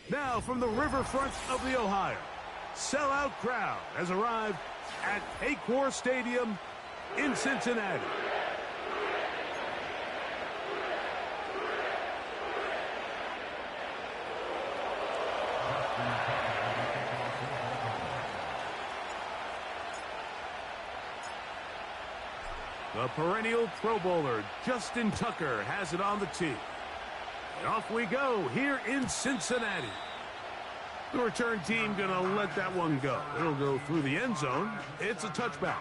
Now from the riverfront of the Ohio, sellout crowd has arrived at Paycor Stadium in Cincinnati. The perennial Pro Bowler, Justin Tucker, has it on the tee. And off we go here in Cincinnati. The return team going to let that one go. It'll go through the end zone. It's a touchback.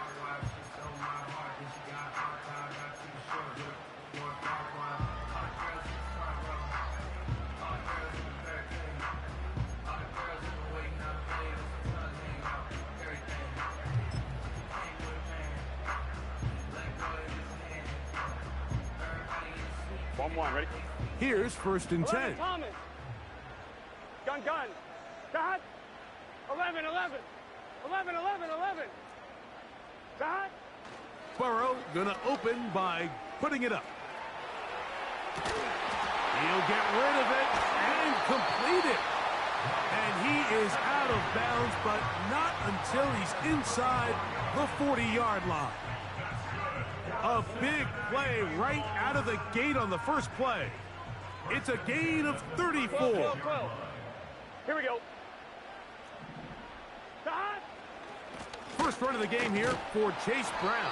Ready? Here's 1st and 10. Thomas. Gun. Dot. 11. 11. Dot. Burrow gonna open by putting it up. He'll get rid of it and complete it. And he is out of bounds, but not until he's inside the 40-yard line. A big play right out of the gate on the first play. It's a gain of 34. 12. Here we go. First run of the game here for Chase Brown.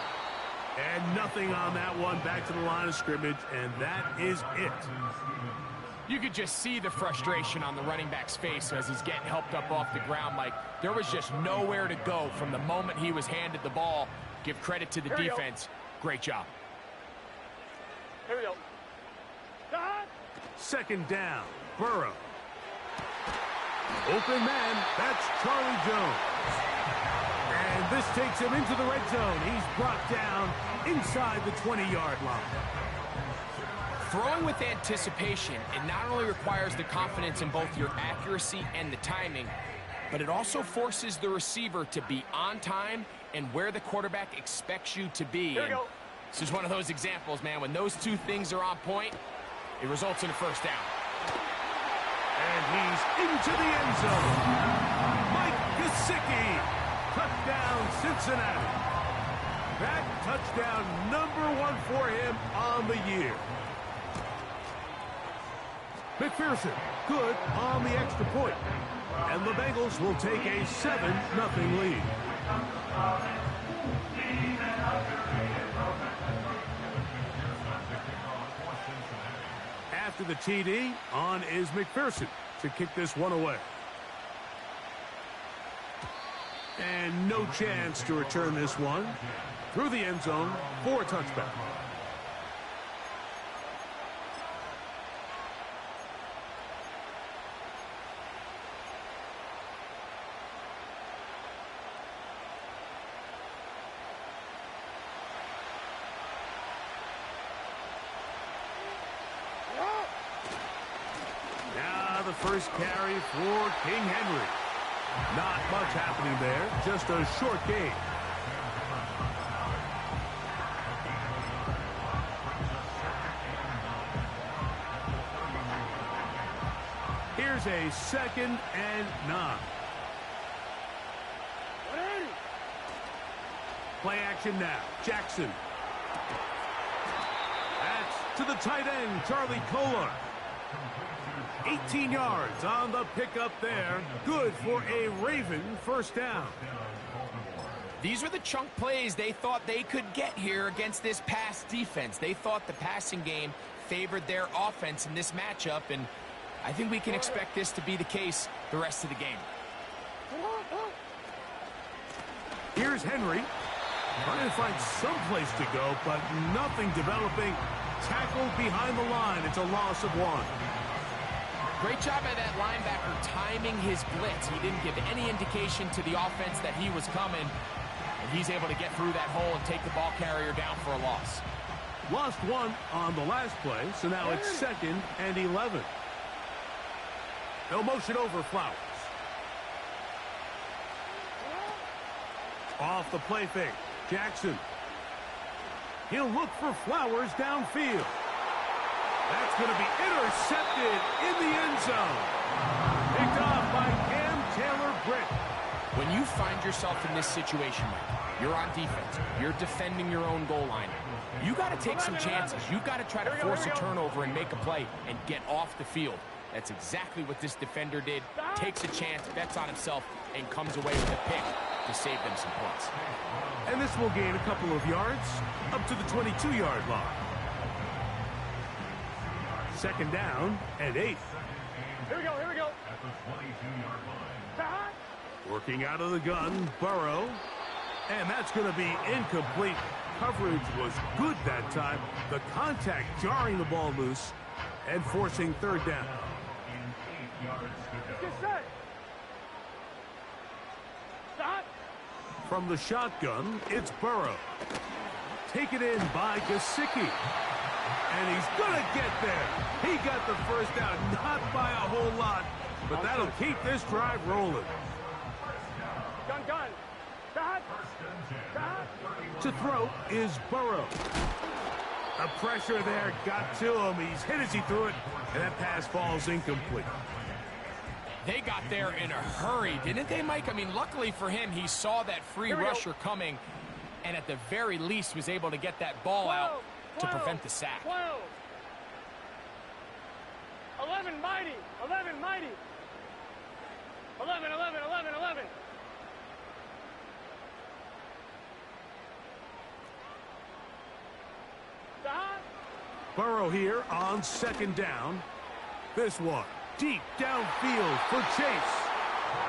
And nothing on that one. Back to the line of scrimmage, and that is it. You could just see the frustration on the running back's face as he's getting helped up off the ground. Like, there was just nowhere to go from the moment he was handed the ball. Give credit to the defense. Great job. Here we go. Second down, Burrow. Open man, that's Charlie Jones. And this takes him into the red zone. He's brought down inside the 20-yard line. Throwing with anticipation, it not only requires the confidence in both your accuracy and the timing, but it also forces the receiver to be on time and where the quarterback expects you to be. And this is one of those examples, man. When those two things are on point, it results in a first down. And he's into the end zone. Mike Gesicki. Touchdown, Cincinnati. That touchdown #1 for him on the year. McPherson, good on the extra point. And the Bengals will take a 7-0 lead. After the TD, on is McPherson to kick this one away. And no chance to return this one through the end zone for a touchback. Now the first carry for King Henry. Not much happening there, just a short gain. Here's a 2nd and 9. Play action now. Jackson. That's to the tight end, Charlie Kolar. 18 yards on the pickup there. Good for a Raven first down. These were the chunk plays they thought they could get here against this pass defense. They thought the passing game favored their offense in this matchup, and I think we can expect this to be the case the rest of the game. Here's Henry. Trying to find some place to go, but nothing developing. Tackled behind the line. It's a loss of 1. Great job by that linebacker timing his blitz. He didn't give any indication to the offense that he was coming, and he's able to get through that hole and take the ball carrier down for a loss. Lost 1 on the last play, so now it's 2nd and 11. No motion over Flowers. Off the play fake. Jackson. He'll look for Flowers downfield. That's going to be intercepted in the end zone. Picked off by Cam Taylor-Britt. When you find yourself in this situation, Mike, you're on defense, you're defending your own goal line, you got to take some chances. You got to try to force a turnover and make a play and get off the field. That's exactly what this defender did. Takes a chance, bets on himself, and comes away with a pick to save them some points. And this will gain a couple of yards up to the 22-yard line. 2nd down and 8. Here we go, here we go. Working out of the gun, Burrow. And that's going to be incomplete. Coverage was good that time. The contact jarring the ball loose and forcing 3rd down. Get set. Stop. From the shotgun, it's Burrow. Taken in by Gesicki. And he's going to get there. He got the first down, not by a whole lot, but that'll keep this drive rolling. Gun. Stop. To throw is Burrow. The pressure there got to him. He's hit as he threw it, and that pass falls incomplete. They got there in a hurry, didn't they, Mike? I mean, luckily for him, he saw that free rusher coming, and at the very least was able to get that ball out to prevent the sack. 12. 11 mighty. 11 mighty. 11. Stop. Burrow here on 2nd down. This one deep downfield for Chase.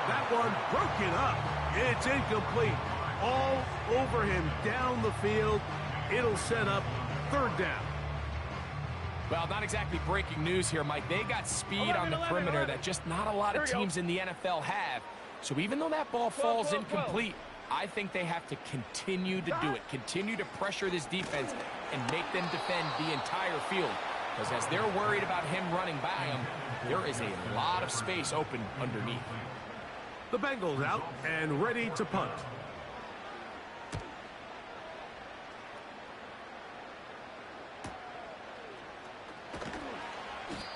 That one broken up. It's incomplete. All over him down the field. It'll set up 3rd down. Well, not exactly breaking news here, Mike. They got speed on the perimeter that just not a lot of teams in the NFL have. So even though that ball falls incomplete, I think they have to continue to do it. Continue to pressure this defense and make them defend the entire field. Because as they're worried about him running by them, there is a lot of space open underneath. The Bengals out and ready to punt.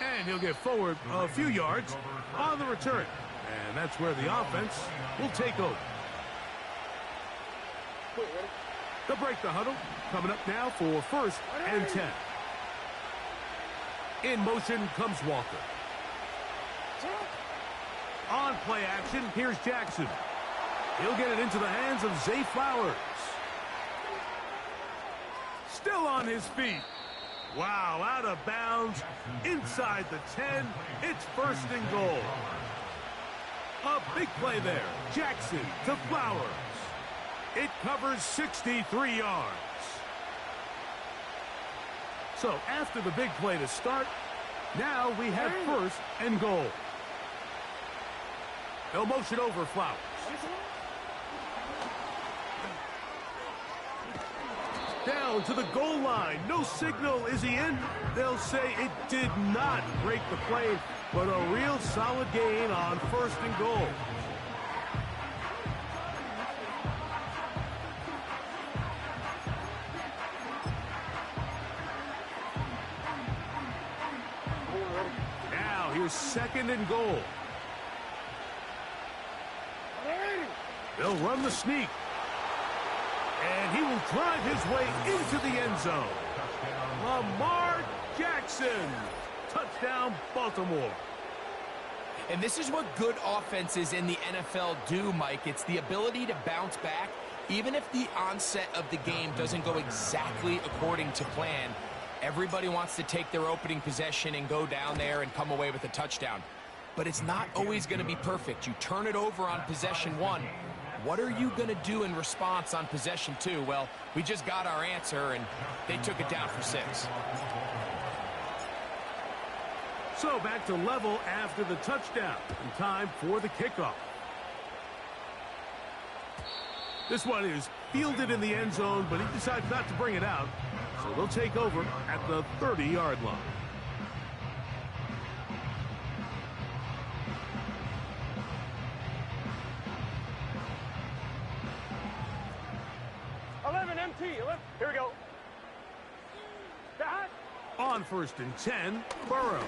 And he'll get forward a few yards on the return. And that's where the offense will take over. They'll break the huddle. Coming up now for 1st and 10. In motion comes Walker. On play action, here's Jackson. He'll get it into the hands of Zay Flowers. Still on his feet. Wow, out of bounds, inside the 10. It's 1st and goal. A big play there. Jackson to Flowers. It covers 63 yards. So after the big play to start, now we have 1st and goal. They'll motion over Flowers. Down to the goal line. No signal. Is he in? They'll say it did not break the play, but a real solid gain on 1st and goal. Now here's 2nd and goal. They'll run the sneak. And he will drive his way into the end zone. Lamar Jackson. Touchdown, Baltimore. And this is what good offenses in the NFL do, Mike. It's the ability to bounce back, even if the onset of the game doesn't go exactly according to plan. Everybody wants to take their opening possession and go down there and come away with a touchdown. But it's not always going to be perfect. You turn it over on possession 1. What are you going to do in response on possession 2? Well, we just got our answer, and they took it down for 6. So back to level after the touchdown. And time for the kickoff. This one is fielded in the end zone, but he decides not to bring it out. So they'll take over at the 30-yard line. Here we go. On 1st and 10, Burrow.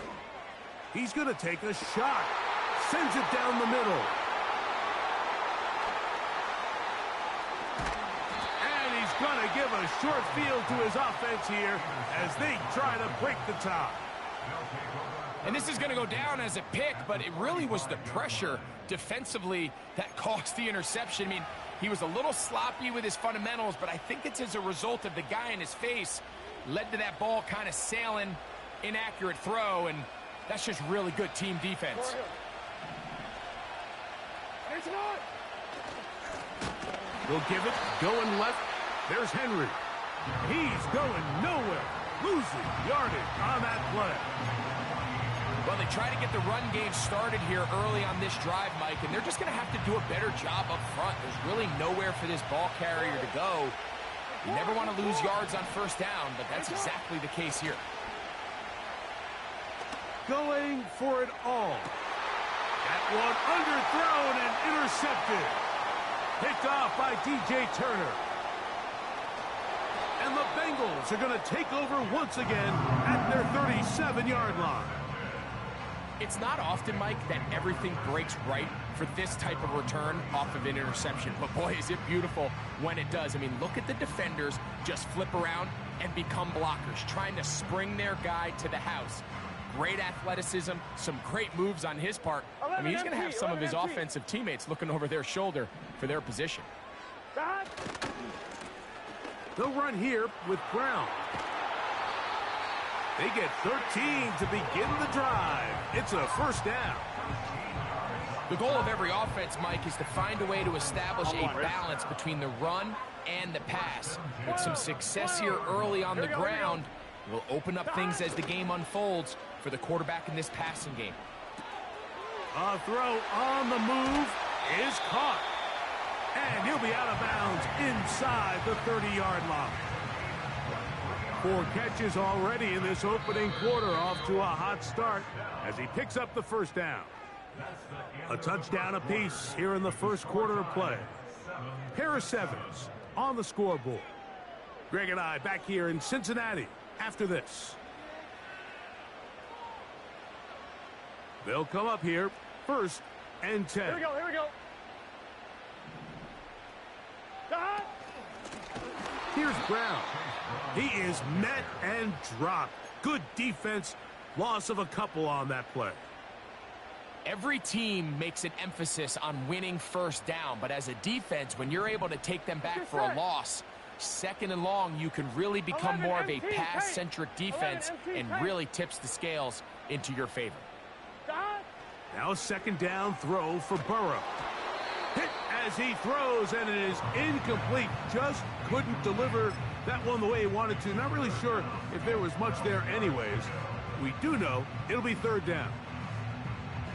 He's going to take a shot. Sends it down the middle. And he's going to give a short field to his offense here as they try to break the tie. And this is going to go down as a pick, but it really was the pressure defensively that caused the interception. I mean, he was a little sloppy with his fundamentals, but I think it's as a result of the guy in his face led to that ball kind of sailing, inaccurate throw, and that's just really good team defense. We'll give it, going left. There's Henry. He's going nowhere. Losing yardage on that play. Well, they try to get the run game started here early on this drive, Mike, and they're just going to have to do a better job up front. There's really nowhere for this ball carrier to go. You never want to lose yards on 1st down, but that's exactly the case here. Going for it all. That one underthrown and intercepted. Picked off by DJ Turner. And the Bengals are going to take over once again at their 37-yard line. It's not often, Mike, that everything breaks right for this type of return off of an interception. But, boy, is it beautiful when it does. I mean, look at the defenders just flip around and become blockers, trying to spring their guy to the house. Great athleticism, some great moves on his part. I mean, he's going to have some of his offensive teammates looking over their shoulder for their position. They'll run here with Brown. They get 13 to begin the drive. It's a 1st down. The goal of every offense, Mike, is to find a way to establish a balance between the run and the pass. With some success here early on the ground, will open up things as the game unfolds for the quarterback in this passing game. A throw on the move is caught. And he'll be out of bounds inside the 30-yard line. 4 catches already in this opening quarter, off to a hot start as he picks up the 1st down. A touchdown apiece here in the first quarter of play. Pair of sevens on the scoreboard. Greg and I back here in Cincinnati after this. They'll come up here, 1st and 10. Here we go, here we go. Here's Brown. He is met and dropped. Good defense. Loss of a couple on that play. Every team makes an emphasis on winning first down, but as a defense, when you're able to take them back for a loss, 2nd and long, you can really become more of a pass-centric defense and really tips the scales into your favor. Now 2nd down throw for Burrow. Hit as he throws, and it is incomplete. Just couldn't deliver that one the way he wanted to. Not really sure if there was much there anyways. We do know it'll be 3rd down.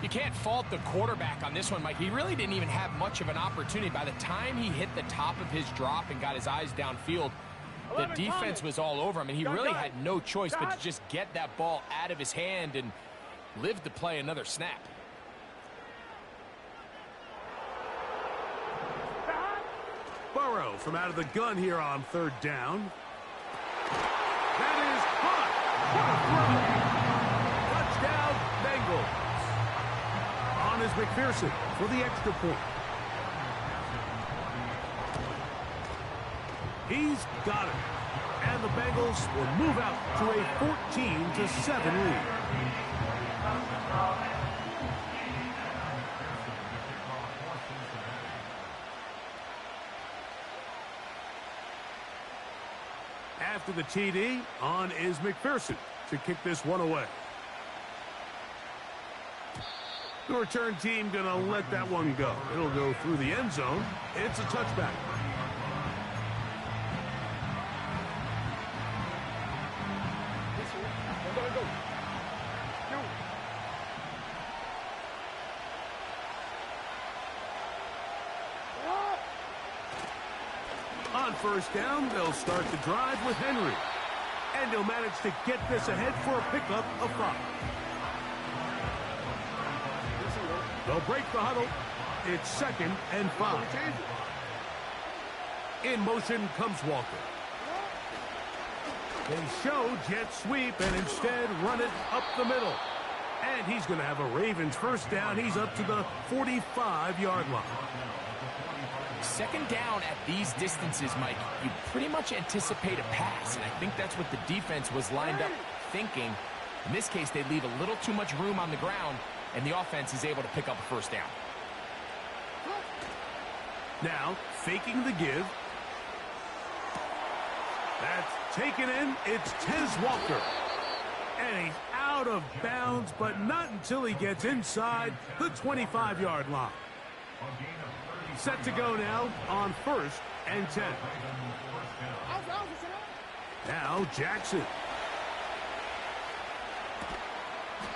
You can't fault the quarterback on this one, Mike. He really didn't even have much of an opportunity. By the time he hit the top of his drop and got his eyes downfield, the defense was all over him, and he really had no choice but to just get that ball out of his hand and live to play another snap. Burrow from out of the gun here on 3rd down. That is caught. What a throw. Touchdown, Bengals. On is McPherson for the extra point. He's got it. And the Bengals will move out to a 14-7 lead. After the TD, on is McPherson to kick this one away. The return team going to let that one go. It'll go through the end zone. It's a touchback. On 1st down, they'll start the drive with Henry. And he'll manage to get this ahead for a pickup of 5. They'll break the huddle. It's 2nd and 5. In motion comes Walker. They show jet sweep and instead run it up the middle. And he's going to have a Ravens 1st down. He's up to the 45-yard line. 2nd down at these distances, Mike, you pretty much anticipate a pass, and I think that's what the defense was lined up thinking. In this case, they leave a little too much room on the ground, and the offense is able to pick up a 1st down. Now, faking the give. That's taken in. It's Tez Walker. And he's out of bounds, but not until he gets inside the 25-yard line. Set to go now on 1st and 10. Now Jackson.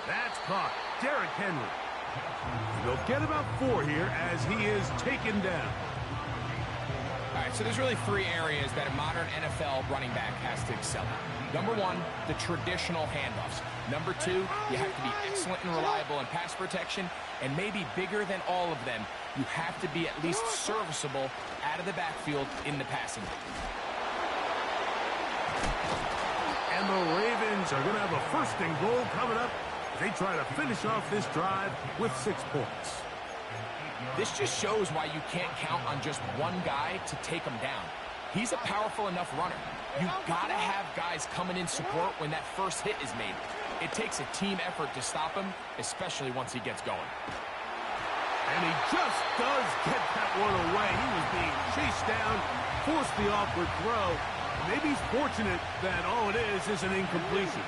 That's caught. Derrick Henry. They'll get about 4 here as he is taken down. All right, so there's really 3 areas that a modern NFL running back has to excel at. Number 1, the traditional handoffs. Number 2, you have to be excellent and reliable in pass protection. And maybe bigger than all of them, you have to be at least serviceable out of the backfield in the passing game. And the Ravens are going to have a 1st and goal coming up. They try to finish off this drive with 6 points. This just shows why you can't count on just one guy to take him down. He's a powerful enough runner. You've got to have guys coming in support when that first hit is made. It takes a team effort to stop him, especially once he gets going. And he just does get that one away. He was being chased down, forced the awkward throw. Maybe he's fortunate that all it is an incompletion.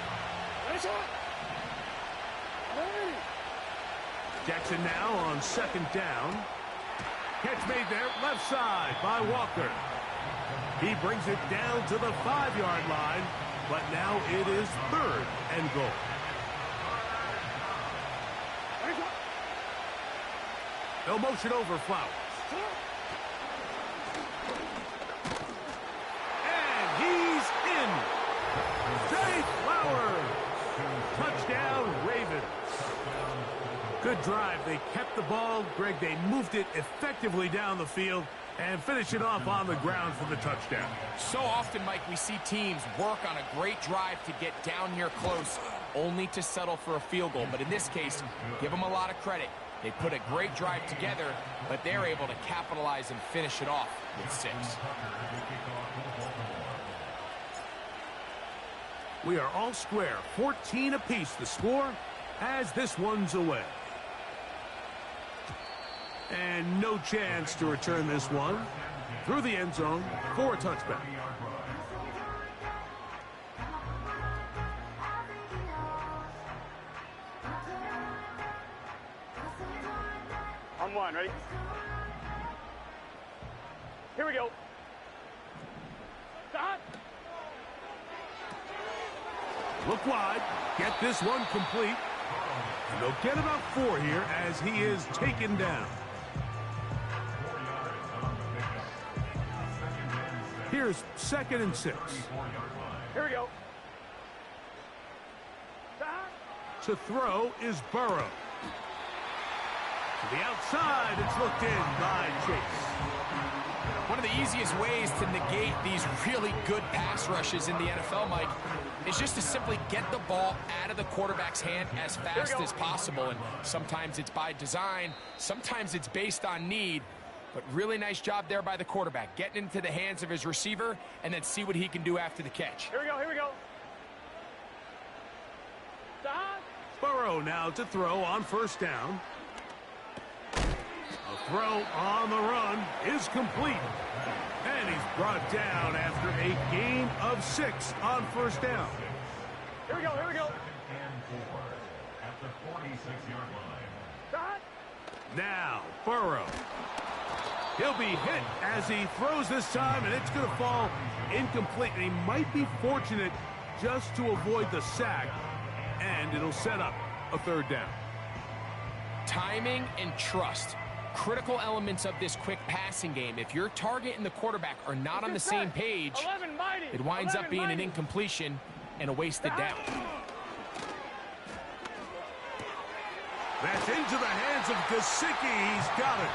Jackson now on 2nd down. Catch made there, left side by Walker. He brings it down to the 5-yard line, but now it is 3rd and goal. They'll motion over Flowers. And he's in. Zay Flowers. Touchdown, Ravens. Good drive They kept the ball. Greg, they moved it effectively down the field and finish it off on the ground for the touchdown. So often, Mike, we see teams work on a great drive to get down here close, only to settle for a field goal. But in this case, give them a lot of credit. They put a great drive together, but they're able to capitalize and finish it off with 6. We are all square, 14 apiece the score as this one's away. And no chance to return this one through the end zone for a touchback. On 1, ready? Here we go. Stop. Look wide. Get this one complete. And they'll get about 4 here as he is taken down. Here's 2nd and 6. Here we go. To throw is Burrow. To the outside, it's looked in by Chase. One of the easiest ways to negate these really good pass rushes in the NFL, Mike, is just to simply get the ball out of the quarterback's hand as fast as possible. And sometimes it's by design, sometimes it's based on need. But really nice job there by the quarterback, getting into the hands of his receiver and then see what he can do after the catch. Here we go, here we go. Stop. Burrow now to throw on 1st down. A throw on the run is complete. And he's brought down after a gain of 6 on 1st down. Here we go, here we go. And 4 at the 46-yard line. Stop. Now, Burrow. He'll be hit as he throws this time, and it's going to fall incomplete. And he might be fortunate just to avoid the sack, and it'll set up a 3rd down. Timing and trust, critical elements of this quick passing game. If your target and the quarterback are not on the same page, it winds up being an incompletion and a wasted down. That's into the hands of Gesicki. He's got it.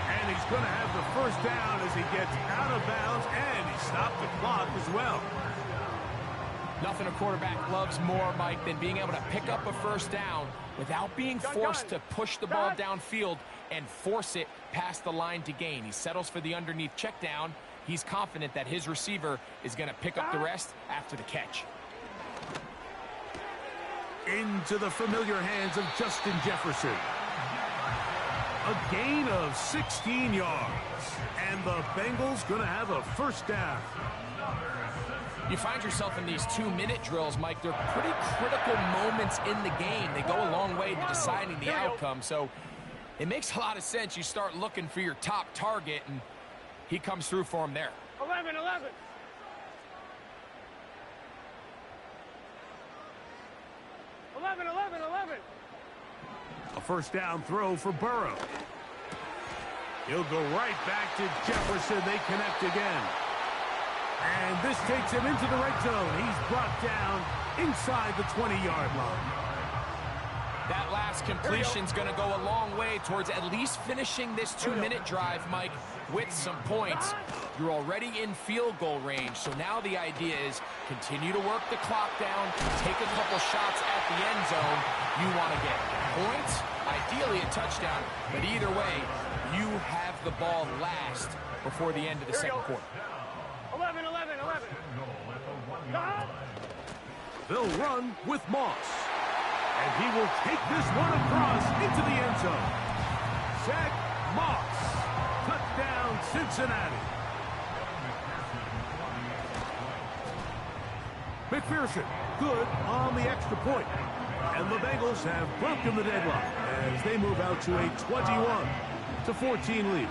And he's going to have the 1st down as he gets out of bounds, and he stopped the clock as well. Nothing a quarterback loves more, Mike, than being able to pick up a 1st down without being forced to push the ball downfield and force it past the line to gain. He settles for the underneath check down. He's confident that his receiver is going to pick up the rest after the catch. Into the familiar hands of Justin Jefferson. A gain of 16 yards. And the Bengals going to have a 1st down. You find yourself in these 2-minute drills, Mike. They're pretty critical moments in the game. They go a long way to deciding the outcome. So it makes a lot of sense. You start looking for your top target, and he comes through for him there. 11, 11. A 1st down throw for Burrow. He'll go right back to Jefferson. They connect again. And this takes him into the red zone. He's brought down inside the 20-yard line. That last completion's going to go a long way towards at least finishing this 2-minute drive, Mike, with some points. You're already in field goal range, so now the idea is continue to work the clock down, take a couple shots at the end zone. You want to get points, ideally a touchdown, but either way, you have the ball last before the end of the 2nd quarter. 11. They'll run with Moss. And he will take this one across into the end zone. Zach Moss. Touchdown, Cincinnati. McPherson, good on the extra point. And the Bengals have broken the deadlock as they move out to a 21-14 lead.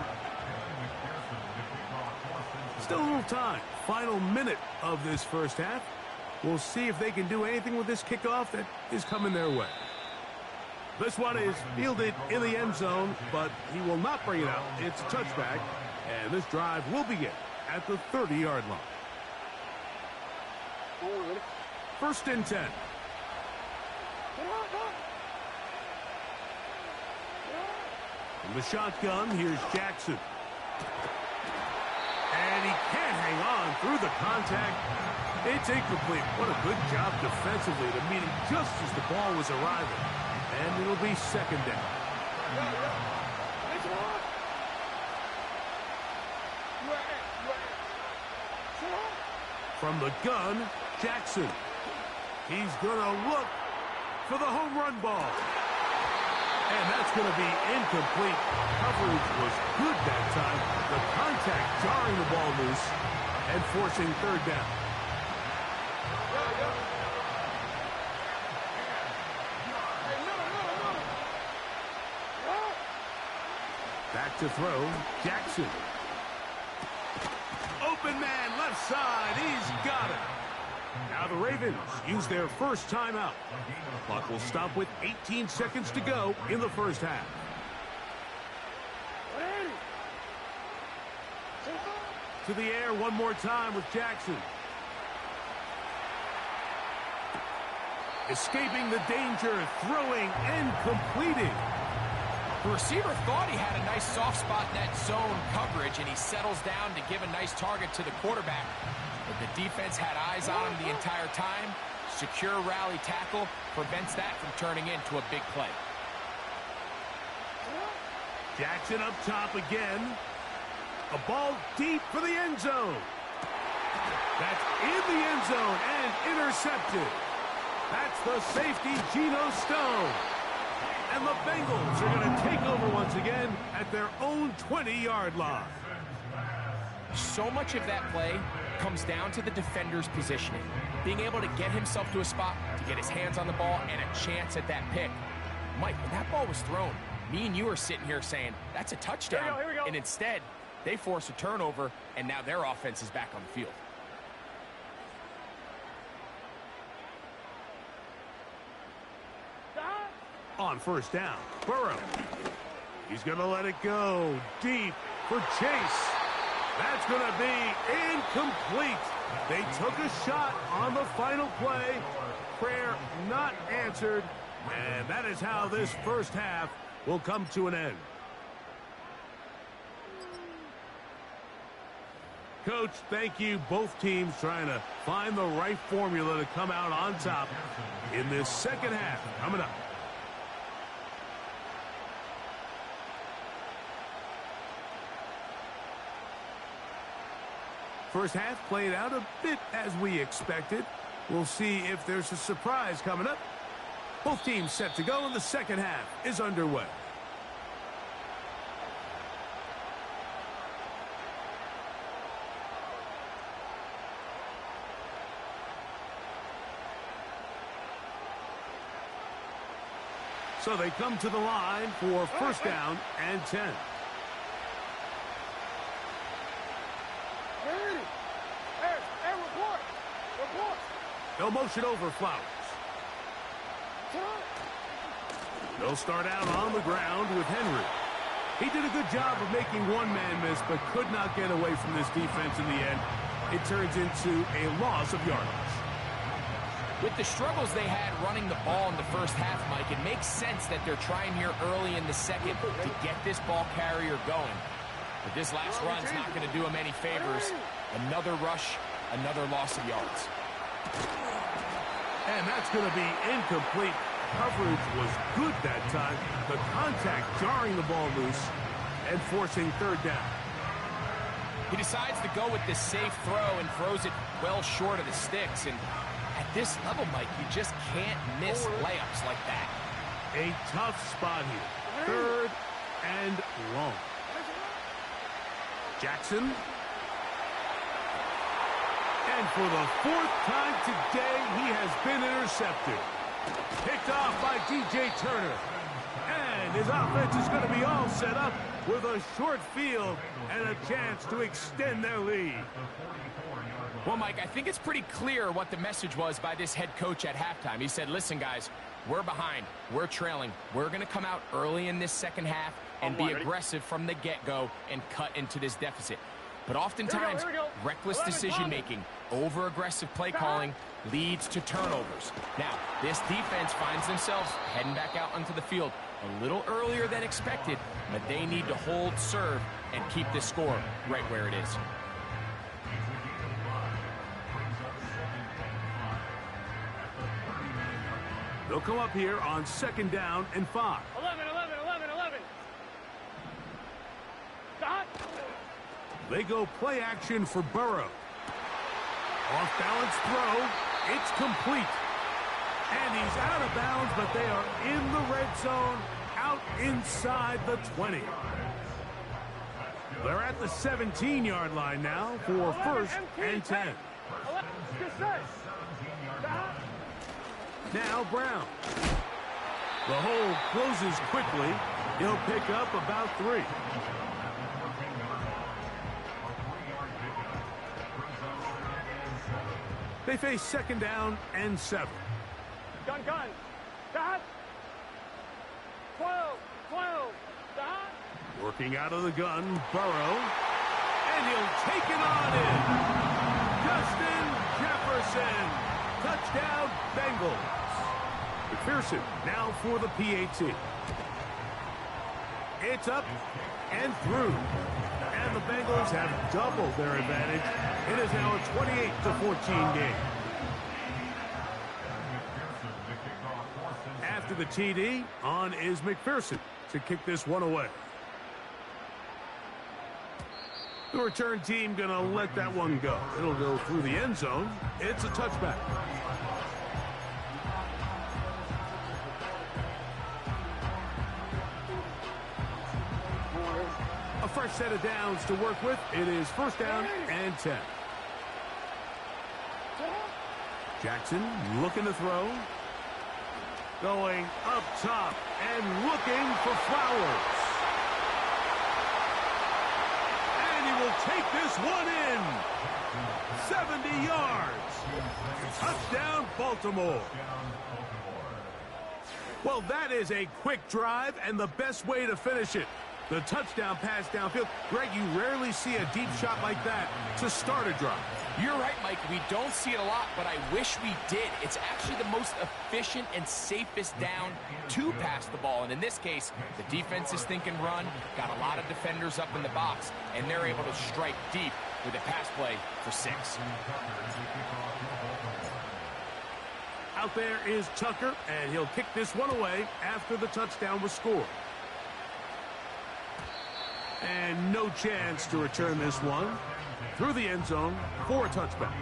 Still a little time. Final minute of this 1st half. We'll see if they can do anything with this kickoff that is coming their way. This one is fielded in the end zone, but he will not bring it out. It's a touchback, and this drive will begin at the 30-yard line. 1st and 10. In the shotgun, here's Jackson. And he can't hang on through the contact. It's incomplete. What a good job defensively to meet him just as the ball was arriving. And it'll be second down. From the gun, Jackson. He's going to look for the home run ball. And that's going to be incomplete. Coverage was good that time. The contact jarring the ball loose and forcing third down. Back to throw, Jackson. Open man, left side, he's got it. Now the Ravens use their first timeout. Clock will stop with 18 seconds to go in the first half. To the air one more time with Jackson. Escaping the danger, throwing and completing. The receiver thought he had a nice soft spot in that zone coverage, and he settles down to give a nice target to the quarterback. But the defense had eyes on him the entire time. Secure rally tackle prevents that from turning into a big play. Jackson up top again. A ball deep for the end zone. That's in the end zone and intercepted. That's the safety, Geno Stone. And the Bengals are going to take over once again at their own 20-yard line. So much of that play comes down to the defender's positioning. Being able to get himself to a spot, to get his hands on the ball, and a chance at that pick. Mike, when that ball was thrown, me and you are sitting here saying, that's a touchdown. Here we go. And instead, they force a turnover, and now their offense is back on the field. On first down, Burrow. He's going to let it go deep for Chase. That's going to be incomplete. They took a shot on the final play. Prayer not answered. And that is how this first half will come to an end. Coach, thank you. Both teams trying to find the right formula to come out on top in this second half. Coming up. First half played out a bit as we expected. We'll see if there's a surprise coming up. Both teams set to go, and the second half is underway. So they come to the line for first down and 10. They'll motion over Flowers. They'll start out on the ground with Henry. He did a good job of making one man miss, but could not get away from this defense in the end. It turns into a loss of yardage. With the struggles they had running the ball in the first half, Mike, it makes sense that they're trying here early in the second to get this ball carrier going. But this last run's not going to do him any favors. Another rush, another loss of yards. And that's going to be incomplete. Coverage was good that time. The contact jarring the ball loose and forcing third down. He decides to go with this safe throw and throws it well short of the sticks. And at this level, Mike, you just can't miss layups like that. A tough spot here. Third and long. Jackson. And for the fourth time today, he has been intercepted. Picked off by DJ Turner. And his offense is going to be all set up with a short field and a chance to extend their lead. Well, Mike, I think it's pretty clear what the message was by this head coach at halftime. He said, listen, guys, we're behind. We're trailing. We're going to come out early in this second half and be aggressive from the get-go and cut into this deficit. But oftentimes, reckless decision-making, over-aggressive play calling leads to turnovers. Now, this defense finds themselves heading back out onto the field. a little earlier than expected, but they need to hold serve and keep this score right where it is. They'll come up here on 2nd down and 5. 11, 11, 11, 11. Stop. They go play action for Burrow. Off balance throw. It's complete. And he's out of bounds, but they are in the red zone, out inside the 20. They're at the 17-yard line now for 1st and 10. Now Brown. The hole closes quickly. He'll pick up about 3. They face 2nd down and 7. Gun. Stop. 12, 12. Stop. Working out of the gun, Burrow. And he'll take it on in. Justin Jefferson. Touchdown, Bengals. McPherson now for the PAT. It's up and through. And the Bengals have doubled their advantage. It is now a 28-14 game. After the TD, on is McPherson to kick this one away. The return team going to let that one go. It'll go through the end zone. It's a touchback. A fresh set of downs to work with. It is 1st down and 10. Jackson looking to throw. Going up top and looking for Flowers. And he will take this one in. 70 yards. Touchdown, Baltimore. Well, that is a quick drive and the best way to finish it. The touchdown pass downfield. Greg, you rarely see a deep shot like that to start a drive. You're right, Mike. We don't see it a lot, but I wish we did. It's actually the most efficient and safest down to pass the ball. And in this case, the defense is thinking run, got a lot of defenders up in the box, and they're able to strike deep with a pass play for 6. Out there is Tucker, and he'll kick this one away after the touchdown was scored. And no chance to return this one through the end zone for a touchback.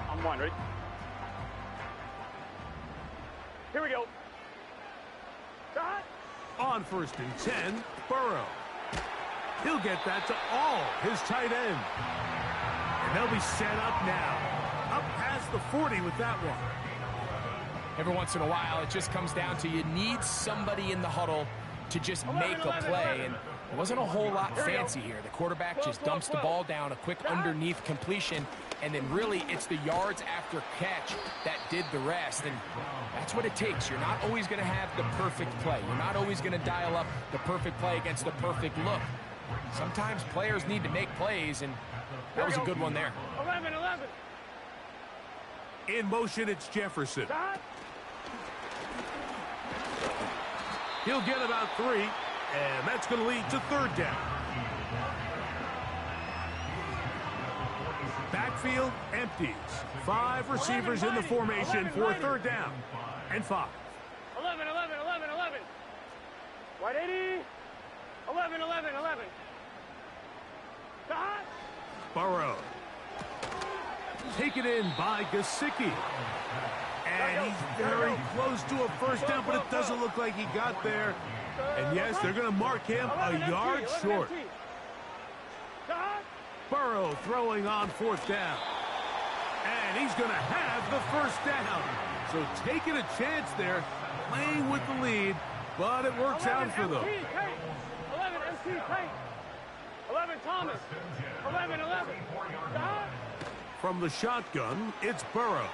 I'm one, ready? Here we go. Stop. On 1st and 10, Burrow. He'll get that to all his tight end. And they'll be set up now. Up past the 40 with that one. Every once in a while, it just comes down to you need somebody in the huddle to just make a play, and it wasn't a whole lot fancy here. The quarterback just dumps the ball down, a quick underneath completion, and then really it's the yards after catch that did the rest, and that's what it takes. You're not always going to have the perfect play. You're not always going to dial up the perfect play against the perfect look. Sometimes players need to make plays, and that was a good one there. 11, 11. In motion, it's Jefferson. Stop. He'll get about 3, and that's going to lead to 3rd down. Backfield empties. 5 receivers in the formation for 3rd down and 5. 11, 11, 11, 11. White 80. 11, 11, 11. Stop. Burrow. Taken in by Gesicki. And he's very close to a 1st down, but it doesn't look like he got there. And yes, they're going to mark him a yard short. Burrow throwing on 4th down. And he's going to have the 1st down. So taking a chance there, playing with the lead, but it works out for them. 11 MC Tate. 11 Thomas. 11, 11. From the shotgun, it's Burrow.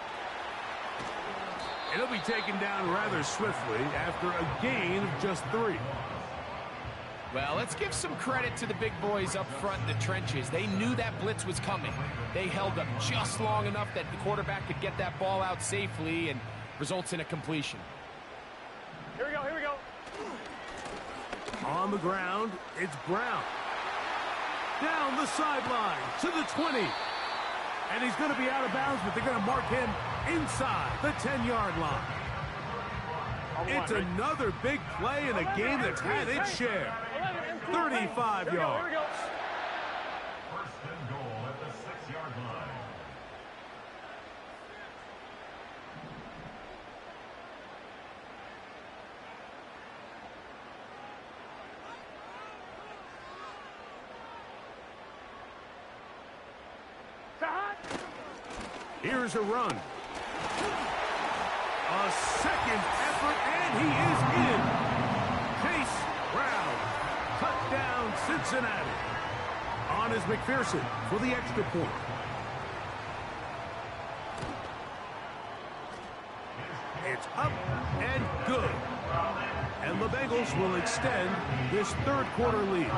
And he'll be taken down rather swiftly after a gain of just 3. Well, let's give some credit to the big boys up front in the trenches. They knew that blitz was coming. They held up just long enough that the quarterback could get that ball out safely and results in a completion. Here we go, here we go. On the ground, it's Brown. Down the sideline to the 20. And he's going to be out of bounds, but they're going to mark him inside the 10-yard line. It's another big play in a game that's had its share. 35 yards. Here we go. First and goal at the 6-yard line. Here's a run. A second effort, and he is in. Chase Brown. Touchdown, Cincinnati. On is McPherson for the extra point. It's up and good. And the Bengals will extend this third quarter lead.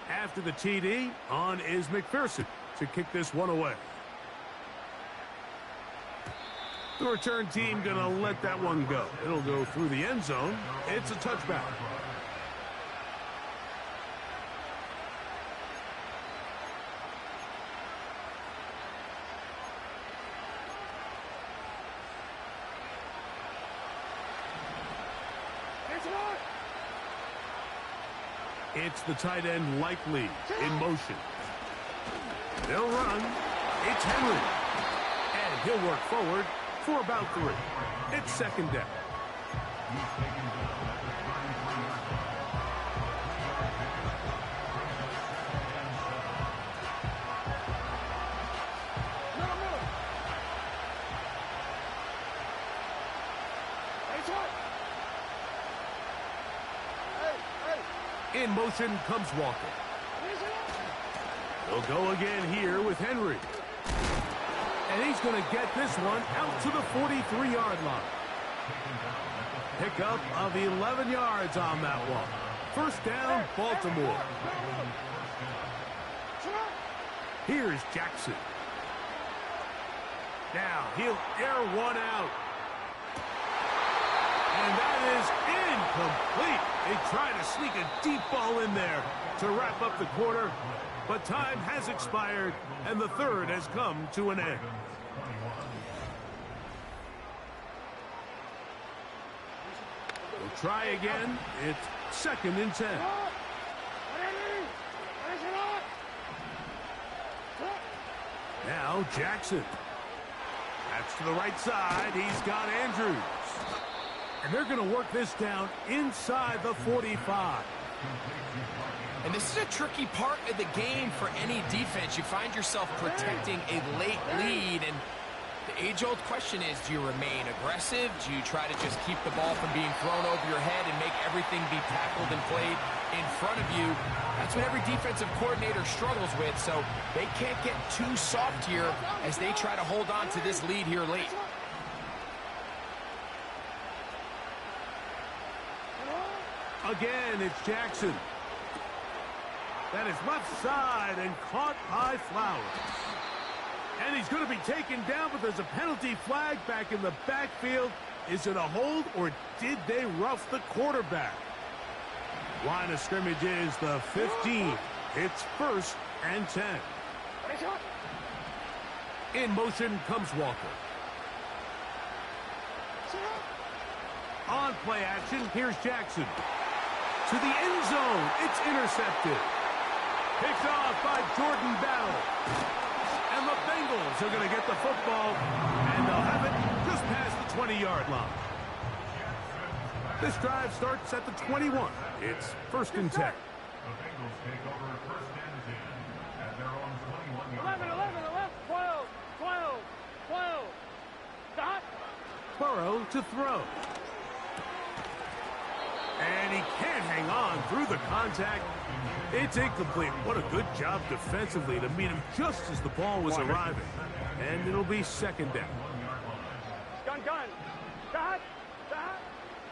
After the TD, on is McPherson to kick this one away. The return team going to let that one go. It'll go through the end zone. It's a touchback. It's the tight end Likely in motion. They'll run. It's Henry. And he'll work forward for about 3. It's second down. In motion comes Walker. He'll go again here with Henry. And he's going to get this one out to the 43-yard line. Pickup of 11 yards on that one. First down, Baltimore. Here's Jackson. Now he'll air one out. And that is incomplete. They try to sneak a deep ball in there to wrap up the quarter, but time has expired, and the third has come to an end. We'll try again. It's second and 10. Now Jackson. That's to the right side. He's got Andrews. And they're going to work this down inside the 45. And this is a tricky part of the game for any defense. You find yourself protecting a late lead, and the age-old question is, do you remain aggressive? Do you try to just keep the ball from being thrown over your head and make everything be tackled and played in front of you? That's what every defensive coordinator struggles with, so they can't get too soft here as they try to hold on to this lead here late. Again, it's Jackson. That is left side and caught by Flowers. And he's going to be taken down, but there's a penalty flag back in the backfield. Is it a hold, or did they rough the quarterback? Line of scrimmage is the 15. It's first and 10. In motion comes Walker. On play action, here's Jackson. To the end zone, it's intercepted. Picked off by Jordan Battle. And the Bengals are going to get the football, and they'll have it just past the 20-yard line. This drive starts at the 21. It's first and 10. The Bengals take over first and 10 at their own 21-yard line. 11, 11, 12, 12, 12. to throw. And he can't hang on through the contact. It's incomplete. What a good job defensively to meet him just as the ball was arriving. And it'll be second down. Gun. Dot.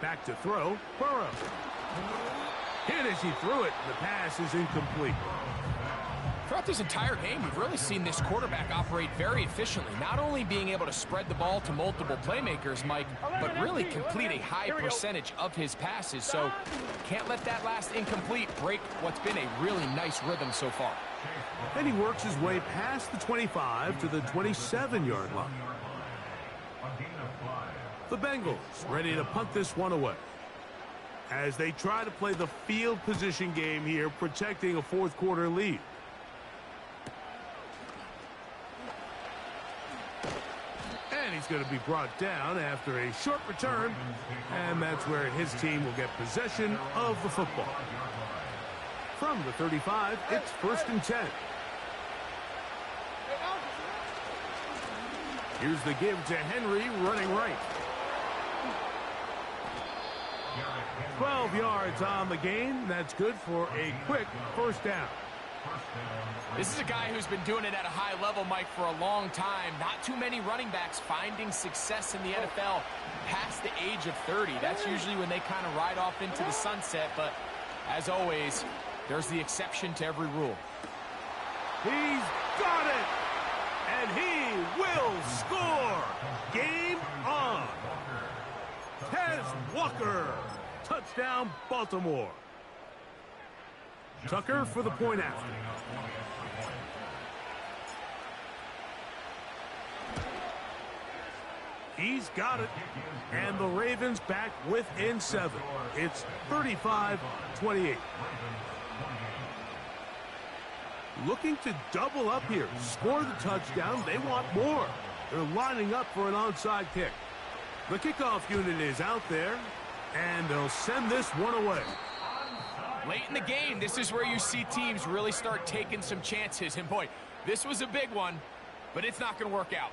Back to throw. Burrow. Hit as he threw it. The pass is incomplete. Throughout this entire game, we've really seen this quarterback operate very efficiently, not only being able to spread the ball to multiple playmakers, Mike, but really complete a high percentage of his passes. So can't let that last incomplete break what's been a really nice rhythm so far. And he works his way past the 25 to the 27-yard line. The Bengals ready to punt this one away as they try to play the field position game here, protecting a fourth-quarter lead. And he's going to be brought down after a short return, and that's where his team will get possession of the football. From the 35, it's 1st and 10. Here's the give to Henry, running right. 12 yards on the gain. That's good for a quick first down. This is a guy who's been doing it at a high level, Mike, for a long time. Not too many running backs finding success in the NFL past the age of 30. That's usually when they kind of ride off into the sunset, but as always, there's the exception to every rule. He's got it! And he will score! Game on! Tez Walker! Touchdown, Baltimore. Tucker for the point after. He's got it. And the Ravens back within 7. It's 35-28. Looking to double up here. Score the touchdown. They want more. They're lining up for an onside kick. The kickoff unit is out there, and they'll send this one away. Late in the game, this is where you see teams really start taking some chances. And boy, this was a big one, but it's not going to work out.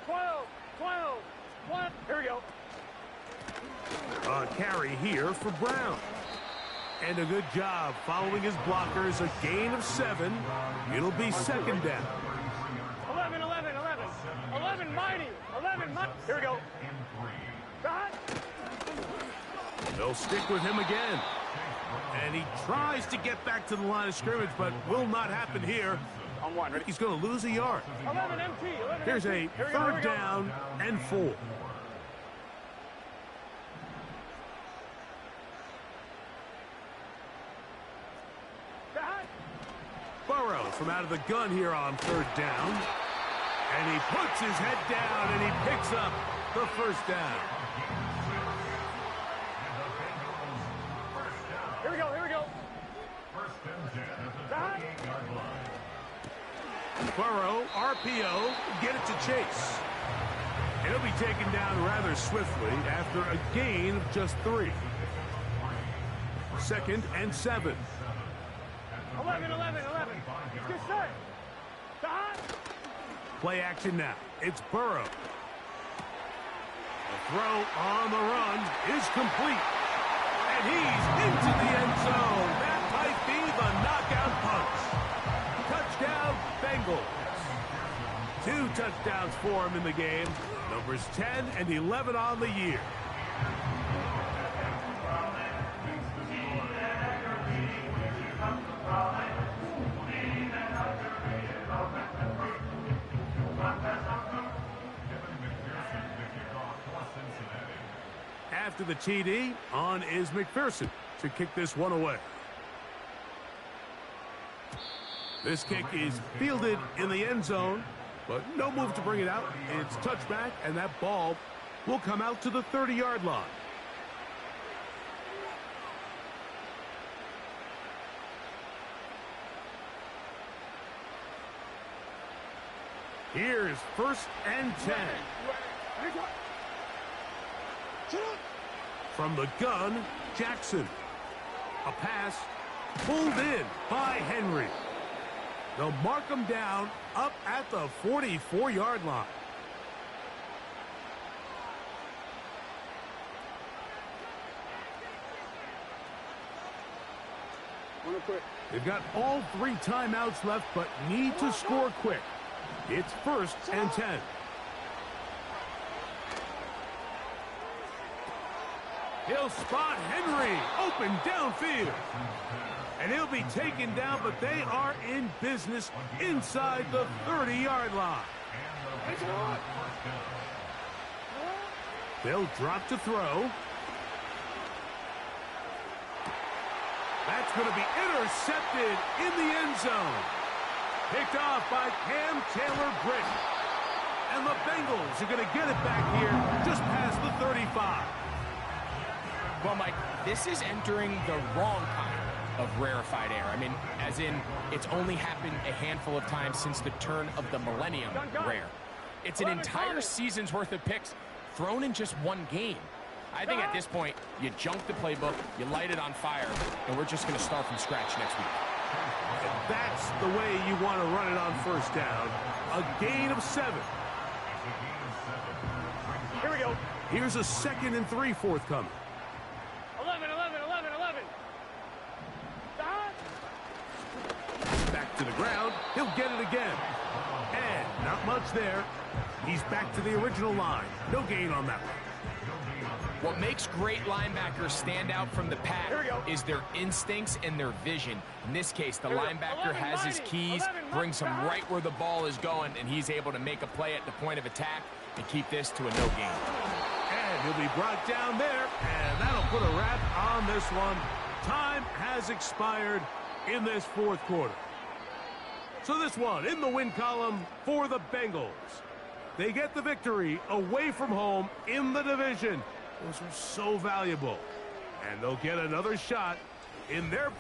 12. Here we go. A carry here for Brown. And a good job following his blockers. A gain of 7. It'll be second down. 11, mighty. Here we go. Dot. They'll stick with him again. And he tries to get back to the line of scrimmage, but will not happen here. On one, ready? He's going to lose a yard. 11 MT. Here's a third down and 4. Dot. Burrow from out of the gun here on third down. And he puts his head down, and he picks up the first down. Here we go. Dot. Burrow, RPO, get it to Chase. He'll be taken down rather swiftly after a gain of just 3. 2nd and 7. 11. Get set. Dot. Play action now. It's Burrow. The throw on the run is complete. And he's into the end zone. That might be the knockout punch. Touchdown, Bengals. 2 touchdowns for him in the game. Numbers 10 and 11 on the year. After the TD, on is McPherson to kick this one away. This kick is fielded in the end zone, but no move to bring it out. It's touchback, and that ball will come out to the 30-yard line. Here's 1st and 10. From the gun, Jackson. A pass pulled in by Henry. They'll mark him down up at the 44-yard line. Wanna quit. They've got all 3 timeouts left, but need to score quick. It's 1st and 10. He'll spot Henry open downfield. And he'll be taken down, but they are in business inside the 30-yard line. They'll drop to throw. That's going to be intercepted in the end zone. Picked off by Cam Taylor-Britt. And the Bengals are going to get it back here just past the 35. Well, Mike, this is entering the wrong kind of rarefied air. I mean, as in, it's only happened a handful of times since the turn of the millennium rare. It's an entire season's worth of picks thrown in just one game. I think at this point, you junk the playbook, you light it on fire, and we're just going to start from scratch next week. And that's the way you want to run it on 1st down. A gain of 7. Here we go. Here's a 2nd and 3 forthcoming. 11, 11, 11, 11. Back to the ground. He'll get it again. And not much there. He's back to the original line. No gain on that one. What makes great linebackers stand out from the pack is their instincts and their vision. In this case, the linebacker has his keys, brings him right where the ball is going, and he's able to make a play at the point of attack and keep this to a no gain. And he'll be brought down there, and that'll put a wrap on this one. Time has expired in this 4th quarter. So this one in the win column for the Bengals. They get the victory away from home in the division. Those are so valuable. And they'll get another shot in their